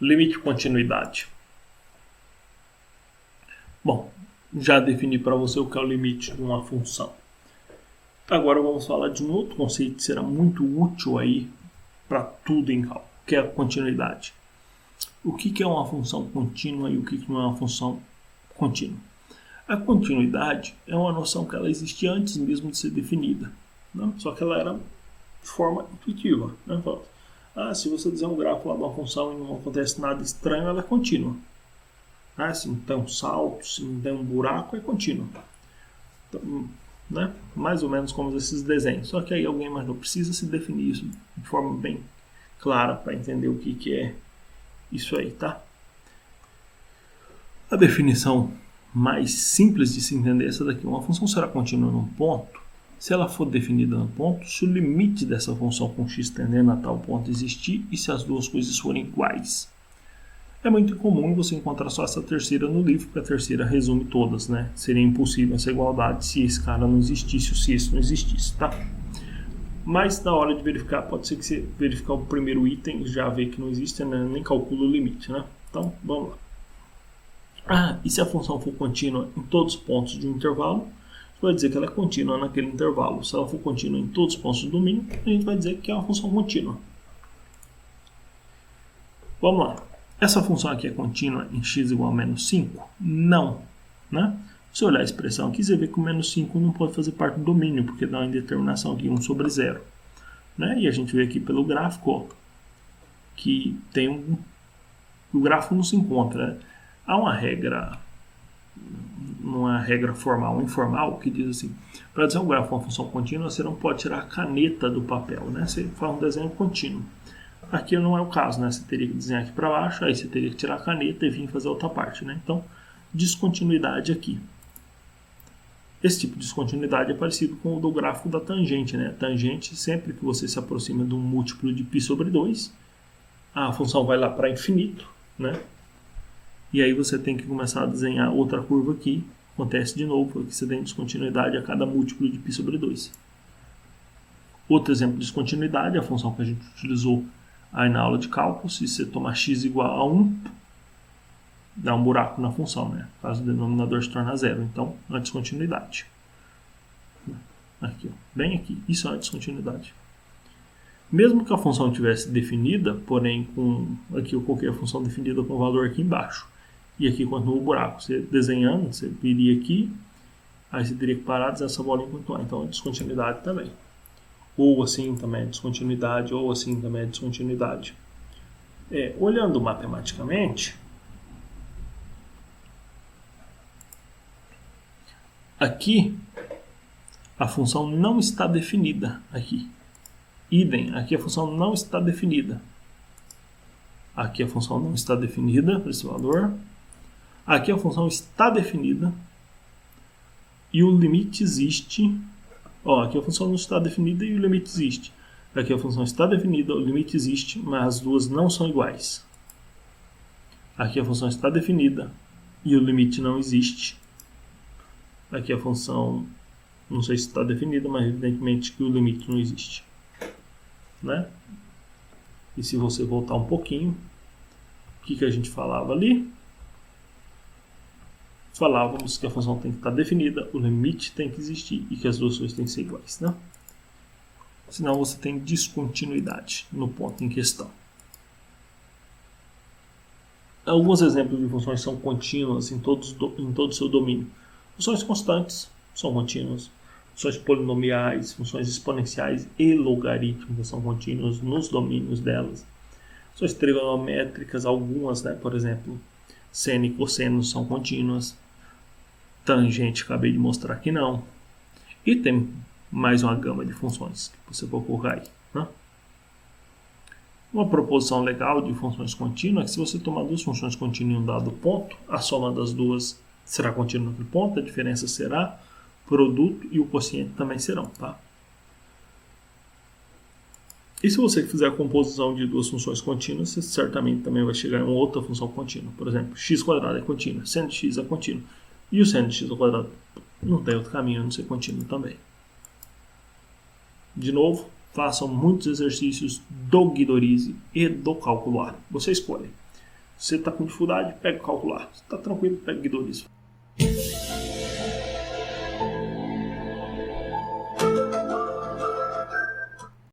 Limite de continuidade. Bom, já defini para você o que é o limite de uma função. Agora vamos falar de um outro conceito que será muito útil aí para tudo em cálculo, que é a continuidade. O que é uma função contínua e o que não é uma função contínua? A continuidade é uma noção que ela existia antes mesmo de ser definida, né? Só que ela era de forma intuitiva, né? Se você fizer um gráfico lá de uma função e não acontece nada estranho, ela é contínua. Se não tem um salto, se não tem um buraco, é contínua. Então, né? Mais ou menos como esses desenhos. Só que aí alguém mais não precisa se definir isso de forma bem clara para entender o que é isso aí, tá? A definição mais simples de se entender é essa daqui. Uma função será contínua num ponto se ela for definida no ponto, se o limite dessa função com x tendendo a tal ponto existir e se as duas coisas forem iguais. É muito comum você encontrar só essa terceira no livro, porque a terceira resume todas, né? Seria impossível essa igualdade se esse cara não existisse ou se esse não existisse, tá? Mas na hora de verificar, pode ser que você verificar o primeiro item e já vê que não existe, né? Nem calcula o limite, né? Então, vamos lá. E se a função for contínua em todos os pontos de um intervalo, vai dizer que ela é contínua naquele intervalo. Se ela for contínua em todos os pontos do domínio, a gente vai dizer que é uma função contínua. Vamos lá. Essa função aqui é contínua em x igual a menos 5? Não. Né? Se você olhar a expressão aqui, você vê que o menos 5 não pode fazer parte do domínio, porque dá uma indeterminação aqui, 1 sobre 0. Né? E a gente vê aqui pelo gráfico, ó, que tem o gráfico não se encontra. Né? Há uma regra formal ou informal que diz assim: para dizer um gráfico uma função contínua, você não pode tirar a caneta do papel, né? Você faz um desenho contínuo. Aqui não é o caso, né? Você teria que desenhar aqui para baixo, aí você teria que tirar a caneta e vir fazer outra parte, né? Então, descontinuidade aqui. Esse tipo de descontinuidade é parecido com o do gráfico da tangente, né? Tangente, sempre que você se aproxima de um múltiplo de π sobre 2, a função vai lá para infinito, né? E aí você tem que começar a desenhar outra curva aqui. Acontece de novo, aqui você tem descontinuidade a cada múltiplo de π sobre 2. Outro exemplo de descontinuidade é a função que a gente utilizou aí na aula de cálculo. Se você tomar x igual a 1, dá um buraco na função, né? Caso o denominador se torne 0. Então, é uma descontinuidade. Aqui, ó, bem aqui. Isso é uma descontinuidade. Mesmo que a função tivesse definida, porém, aqui eu coloquei a função definida com o valor aqui embaixo. E aqui continua o buraco. Você desenhando, você viria aqui, aí você teria que parar de essa bolinha e continuar. Então é descontinuidade também. Ou assim também é descontinuidade, ou assim também é descontinuidade. Olhando matematicamente, aqui a função não está definida. Aqui. Idem, aqui a função não está definida. Aqui a função não está definida para esse valor. Aqui a função está definida e o limite existe. Aqui a função não está definida e o limite existe. Aqui a função está definida, o limite existe, mas as duas não são iguais. Aqui a função está definida e o limite não existe. Aqui a função, não sei se está definida, mas evidentemente que o limite não existe. Né? E se você voltar um pouquinho, o que a gente falava ali? Falávamos que a função tem que estar definida, o limite tem que existir e que as duas coisas têm que ser iguais, né? Senão você tem descontinuidade no ponto em questão. Alguns exemplos de funções são contínuas em todo o seu domínio. Funções constantes são contínuas. Funções polinomiais, funções exponenciais e logarítmicas são contínuas nos domínios delas. Funções trigonométricas, algumas, né? Por exemplo, seno e cosseno são contínuas. Tangente, acabei de mostrar que não. E tem mais uma gama de funções que você pode colocar aí. Né? Uma proposição legal de funções contínuas é que se você tomar duas funções contínuas em um dado ponto, a soma das duas será contínua naquele ponto, a diferença será produto e o quociente também serão. Tá? E se você fizer a composição de duas funções contínuas, você certamente também vai chegar em uma outra função contínua. Por exemplo, x² é contínua, seno de x é contínuo. E o seno de x ao quadrado não tem outro caminho a não ser contínuo também. De novo, façam muitos exercícios do Guidorize e do cálculo A. Você escolhe. Se você está com dificuldade, pega o calcular. Se está tranquilo, pega o guidonizo.